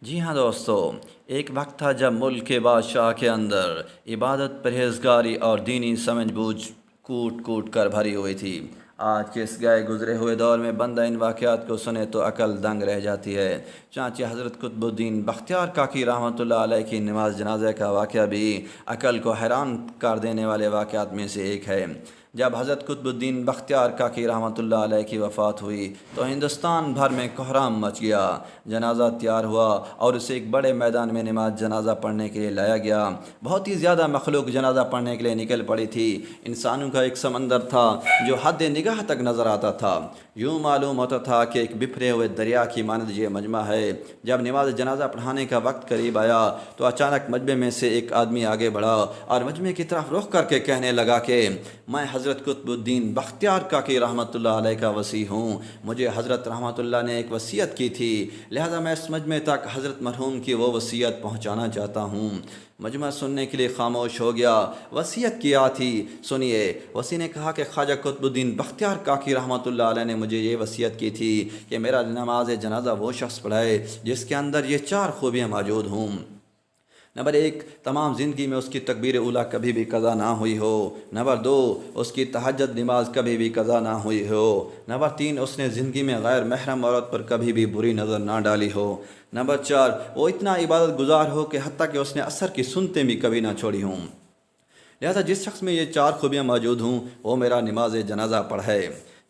جی ہاں دوستو، ایک وقت تھا جب ملک کے بادشاہ کے اندر عبادت، پرہیزگاری اور دینی سمجھ بوجھ کوٹ کوٹ کر بھری ہوئی تھی۔ آج کے اس گئے گزرے ہوئے دور میں بندہ ان واقعات کو سنے تو عقل دنگ رہ جاتی ہے۔ چانچہ حضرت قطب الدین بختیار کاکی رحمۃ اللہ علیہ کی نماز جنازہ کا واقعہ بھی عقل کو حیران کر دینے والے واقعات میں سے ایک ہے۔ جب حضرت قطب الدین بختیار کاکی رحمۃ اللہ علیہ کی وفات ہوئی تو ہندوستان بھر میں کوہرام مچ گیا۔ جنازہ تیار ہوا اور اسے ایک بڑے میدان میں نماز جنازہ پڑھنے کے لیے لایا گیا۔ بہت ہی زیادہ مخلوق جنازہ پڑھنے کے لیے نکل پڑی تھی۔ انسانوں کا ایک سمندر تھا جو حد نگاہ تک نظر آتا تھا۔ یوں معلوم ہوتا تھا کہ ایک بکھرے ہوئے دریا کی مانند یہ مجمع ہے۔ جب نماز جنازہ پڑھانے کا وقت قریب آیا تو اچانک مجمع میں سے ایک آدمی آگے بڑھا اور مجمع کی طرف رخ کر کے کہنے لگا کہ میں حضرت قطب الدین بختیار کاکی رحمۃ اللہ علیہ کا وصی ہوں۔ مجھے حضرت رحمۃ اللہ نے ایک وصیت کی تھی، لہذا میں اس مجمع تک حضرت مرحوم کی وہ وصیت پہنچانا چاہتا ہوں۔ مجمع سننے کے لیے خاموش ہو گیا۔ وصیت کیا تھی؟ سنیے۔ وصی نے کہا کہ خواجہ قطب الدین بختیار کاکی رحمۃ اللہ علیہ نے مجھے یہ وصیت کی تھی کہ میرا نماز جنازہ وہ شخص پڑھائے جس کے اندر یہ 4 خوبیاں موجود ہوں۔ نمبر 1، تمام زندگی میں اس کی تکبیر اولیٰ کبھی بھی قضا نہ ہوئی ہو۔ نمبر 2، اس کی تہجد نماز کبھی بھی قضا نہ ہوئی ہو۔ نمبر 3، اس نے زندگی میں غیر محرم عورت پر کبھی بھی بری نظر نہ ڈالی ہو۔ نمبر 4، وہ اتنا عبادت گزار ہو کہ حتیٰ کہ اس نے عصر کی سنتیں بھی کبھی نہ چھوڑی ہوں۔ لہذا جس شخص میں یہ 4 خوبیاں موجود ہوں وہ میرا نماز جنازہ پڑھے۔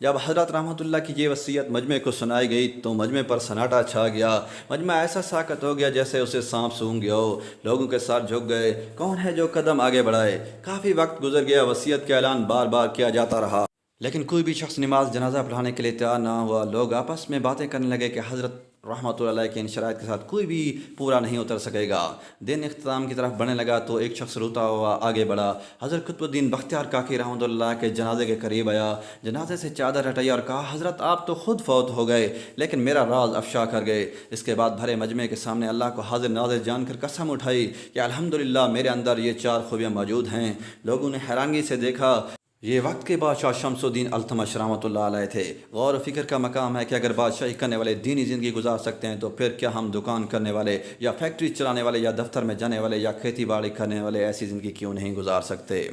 جب حضرت رحمۃ اللہ کی یہ وصیت مجمع کو سنائی گئی تو مجمع پر سناٹا چھا گیا۔ مجمع ایسا ساکت ہو گیا جیسے اسے سانپ سونگھ گیا ہو۔ لوگوں کے ساتھ جھک گئے، کون ہے جو قدم آگے بڑھائے؟ کافی وقت گزر گیا، وصیت کا اعلان بار بار کیا جاتا رہا، لیکن کوئی بھی شخص نماز جنازہ پڑھانے کے لیے تیار نہ ہوا۔ لوگ آپس میں باتیں کرنے لگے کہ حضرت رحمۃ اللہ علیہ کے ان شرائط کے ساتھ کوئی بھی پورا نہیں اتر سکے گا۔ دن اختتام کی طرف بڑھنے لگا تو ایک شخص روتا ہوا آگے بڑھا، حضرت قطب الدین بختیار کاکی رحمۃ اللہ کے جنازے کے قریب آیا، جنازے سے چادر ہٹائی اور کہا، حضرت آپ تو خود فوت ہو گئے لیکن میرا راز افشا کر گئے۔ اس کے بعد بھرے مجمع کے سامنے اللہ کو حاضر ناظر جان کر قسم اٹھائی کہ الحمدللہ میرے اندر یہ 4 خوبیاں موجود ہیں۔ لوگوں نے حیرانگی سے دیکھا۔ یہ وقت کے بادشاہ شمس الدین التمش رحمۃ اللہ علیہ تھے۔ غور و فکر کا مقام ہے کہ اگر بادشاہی کرنے والے دینی زندگی گزار سکتے ہیں تو پھر کیا ہم دکان کرنے والے یا فیکٹری چلانے والے یا دفتر میں جانے والے یا کھیتی باڑی کرنے والے ایسی زندگی کیوں نہیں گزار سکتے؟